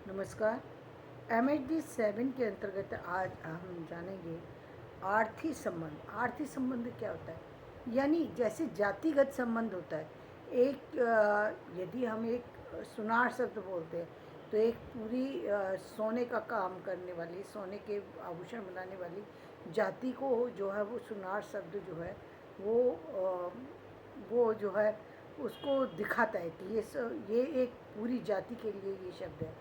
नमस्कार। MHD 7 के अंतर्गत आज हम जानेंगे आर्थी संबंध। आर्थी संबंध क्या होता है? यानी जैसे जातिगत संबंध होता है। यदि हम एक सुनार शब्द बोलते हैं तो एक पूरी सोने का काम करने वाली, सोने के आभूषण बनाने वाली जाति को जो है वो सुनार शब्द जो है वो वो जो है उसको दिखाता है कि ये एक पूरी जाति के लिए ये शब्द है।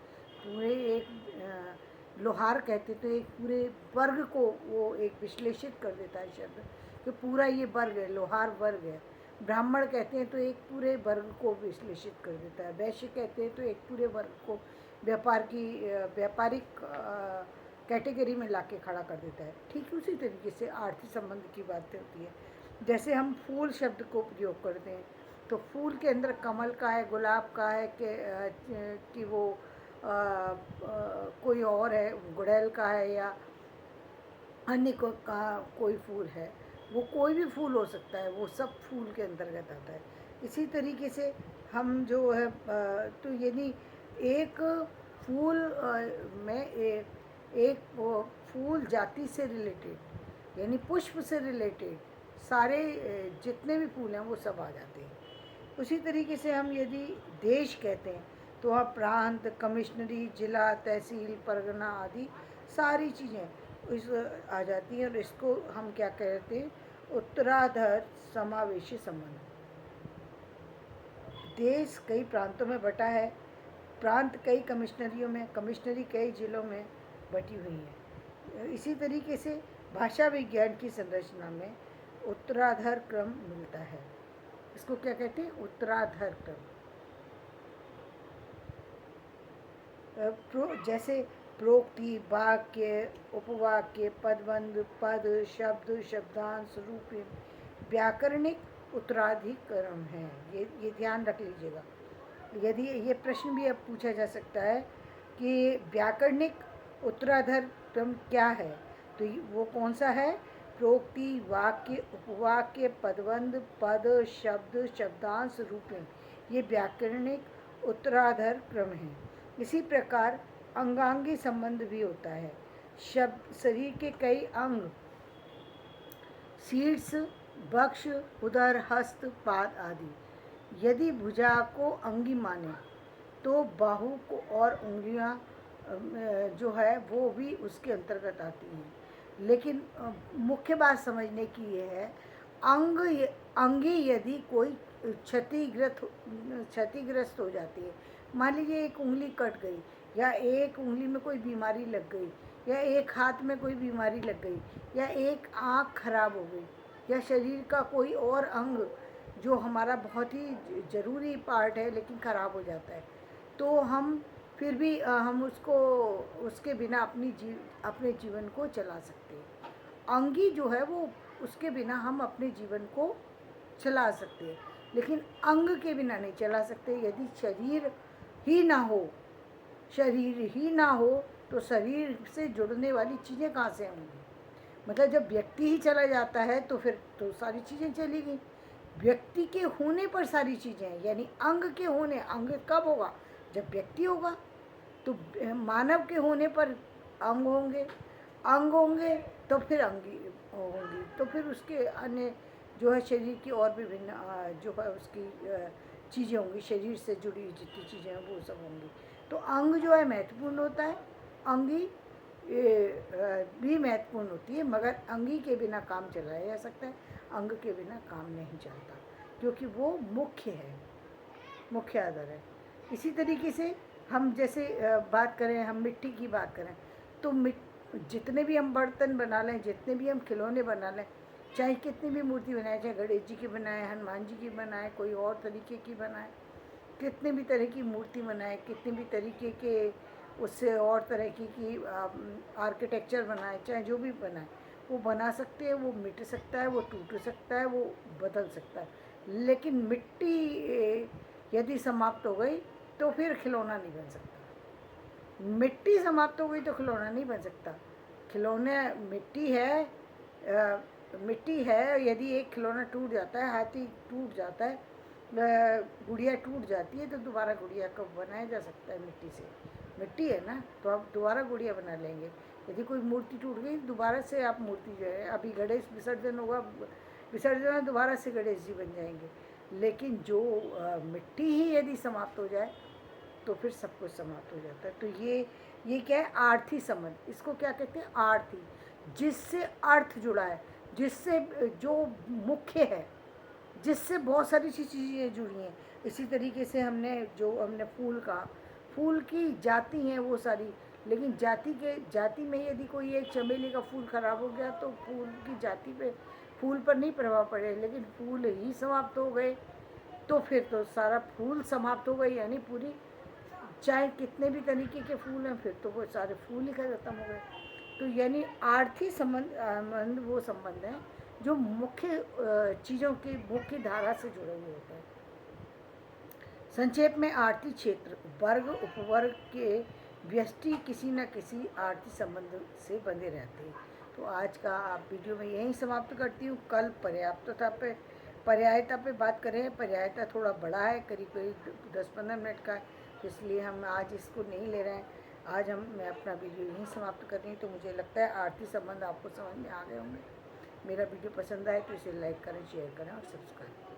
पूरे एक लोहार कहते तो एक पूरे वर्ग को वो एक विश्लेषित कर देता है शब्द कि पूरा ये वर्ग है, लोहार वर्ग है। ब्राह्मण कहते हैं तो एक पूरे वर्ग को विश्लेषित कर देता है। वैश्य कहते हैं तो एक पूरे वर्ग को व्यापारिक कैटेगरी में लाके खड़ा कर देता है। ठीक उसी तरीके से आर्थिक संबंध की बात होती है। जैसे हम फूल शब्द को प्रयोग करते हैं तो फूल के अंदर कमल का है, गुलाब का है कि वो कोई और है, गुड़ैल का है या अन्य का कोई फूल है। वो कोई भी फूल हो सकता है, वो सब फूल के अंतर्गत आता है। इसी तरीके से हम जो है तो यानी एक फूल में एक फूल जाति से रिलेटेड यानी पुष्प से रिलेटेड सारे जितने भी फूल हैं वो सब आ जाते हैं। उसी तरीके से हम यदि देश कहते हैं तो वहाँ प्रांत, कमिश्नरी, जिला, तहसील, परगना आदि सारी चीज़ें इस आ जाती हैं और इसको हम क्या कहते हैं? उत्तराधर समावेशी संबंध। देश कई प्रांतों में बटा है, प्रांत कई कमिश्नरियों में, कमिश्नरी कई जिलों में बटी हुई है। इसी तरीके से भाषा विज्ञान की संरचना में उत्तराधर क्रम मिलता है। इसको क्या कहते हैं? उत्तराधर क्रम। जैसे प्रोक्ति, वाक्य, उपवाक्य, पदबंध, पद, शब्द, शब्दांश, रूप व्याकरणिक उत्तराधिकरण है। ये ध्यान रख लीजिएगा। यदि ये प्रश्न भी अब पूछा जा सकता है कि व्याकरणिक उत्तराधर क्रम क्या है, तो वो कौन सा है? प्रोक्ति, वाक्य, उपवाक्य, पदबंध, पद, शब्द, शब्दांश, रूपण, ये व्याकरणिक उत्तराधर क्रम है। इसी प्रकार अंगांगी संबंध भी होता है। शरीर के कई अंग, शीर्ष, वक्ष, उदर, हस्त, पाद आदि, यदि भुजा को अंगी माने तो बाहु को और उंगलियां जो है वो भी उसके अंतर्गत आती हैं। लेकिन मुख्य बात समझने की ये है, अंगी यदि कोई क्षतिग्रस्त हो जाती है, मान लीजिए एक उंगली कट गई या एक उंगली में कोई बीमारी लग गई या एक हाथ में कोई बीमारी लग गई या एक आँख खराब हो गई या शरीर का कोई और अंग जो हमारा बहुत ही ज़रूरी पार्ट है लेकिन ख़राब हो जाता है, तो हम फिर भी हम उसको उसके बिना अपने जीवन को चला सकते हैं। अंगी जो है वो उसके बिना हम अपने जीवन को चला सकते हैं, लेकिन अंग के बिना नहीं चला सकते। यदि शरीर ही ना हो तो शरीर से जुड़ने वाली चीज़ें कहाँ से होंगी? मतलब जब व्यक्ति ही चला जाता है तो फिर तो सारी चीज़ें चली गई। व्यक्ति के होने पर सारी चीज़ें, यानी अंग के होने, अंग कब होगा? जब व्यक्ति होगा। तो मानव के होने पर अंग होंगे तो फिर अंगी होंगी, तो फिर उसके अन्य जो है शरीर की और विभिन्न जो है उसकी चीज़ें होंगी, शरीर से जुड़ी जितनी चीज़ें हैं वो सब होंगी। तो अंग जो है महत्वपूर्ण होता है, अंगी भी महत्वपूर्ण होती है, मगर अंगी के बिना काम चलाया जा सकता है, अंग के बिना काम नहीं चलता, क्योंकि वो मुख्य है, मुख्य आधार है। इसी तरीके से हम जैसे बात करें, हम मिट्टी की बात करें तो जितने भी हम बर्तन बना लें, जितने भी हम खिलौने बना लें, चाहे कितनी भी मूर्ति बनाए, चाहे गणेश जी की बनाए, हनुमान जी की बनाए, कोई और तरीके की बनाए, कितने भी तरह की मूर्ति बनाए, कितने भी तरीके के उससे और तरह की आर्किटेक्चर बनाए, चाहे जो भी बनाए, वो बना सकते हैं, वो मिट सकता है, वो टूट सकता है, वो बदल सकता है। लेकिन मिट्टी यदि समाप्त हो गई तो फिर खिलौना नहीं बन सकता। मिट्टी समाप्त हो गई तो खिलौना नहीं बन सकता। खिलौने मिट्टी है, यदि एक खिलौना टूट जाता है, हाथी टूट जाता है, गुड़िया टूट जाती है, तो दोबारा गुड़िया को बनाया जा सकता है मिट्टी से। मिट्टी है ना, तो आप दोबारा गुड़िया बना लेंगे। यदि कोई मूर्ति टूट गई दोबारा से आप मूर्ति जो है, अभी गणेश विसर्जन होगा, विसर्जन में दोबारा से गणेश जी बन जाएंगे। लेकिन जो मिट्टी ही यदि समाप्त हो जाए तो फिर सब कुछ समाप्त हो जाता है। तो ये क्या है, आर्थी संबंध, इसको क्या कहते हैं, आर्थी, जिससे अर्थ जुड़ा है, जिससे जो मुख्य है, जिससे बहुत सारी चीज़ें जुड़ी हैं। इसी तरीके से हमने फूल की जाति हैं वो सारी, लेकिन जाति में यदि कोई एक चमेली का फूल खराब हो गया तो फूल की जाति पे, फूल पर नहीं प्रभाव पड़े, लेकिन फूल ही समाप्त हो गए तो फिर तो सारा फूल समाप्त हो गए, यानी पूरी, चाहे कितने भी तरीके के फूल हैं, फिर तो वो सारे फूल ही खत्म हो गए। तो यानी आर्थिक संबंध वो संबंध है जो मुख्य चीज़ों की मुख्य धारा से जुड़े हुए होते हैं। संक्षेप में आर्थिक क्षेत्र वर्ग उपवर्ग के व्यष्टि किसी न किसी आर्थिक संबंध से बंधे रहते हैं। तो आज का आप वीडियो में यहीं समाप्त करती हूँ। कल पर्यायता पे बात करें। पर्यायता थोड़ा बड़ा है, करीब करीब 10-15 मिनट का, तो इसलिए हम आज इसको नहीं ले रहे हैं। आज मैं अपना वीडियो यहीं समाप्त कर रही हूँ। तो मुझे लगता है आर्थिक संबंध आपको समझ में आ गए होंगे। मेरा वीडियो पसंद आए तो इसे लाइक करें, शेयर करें और सब्सक्राइब करें।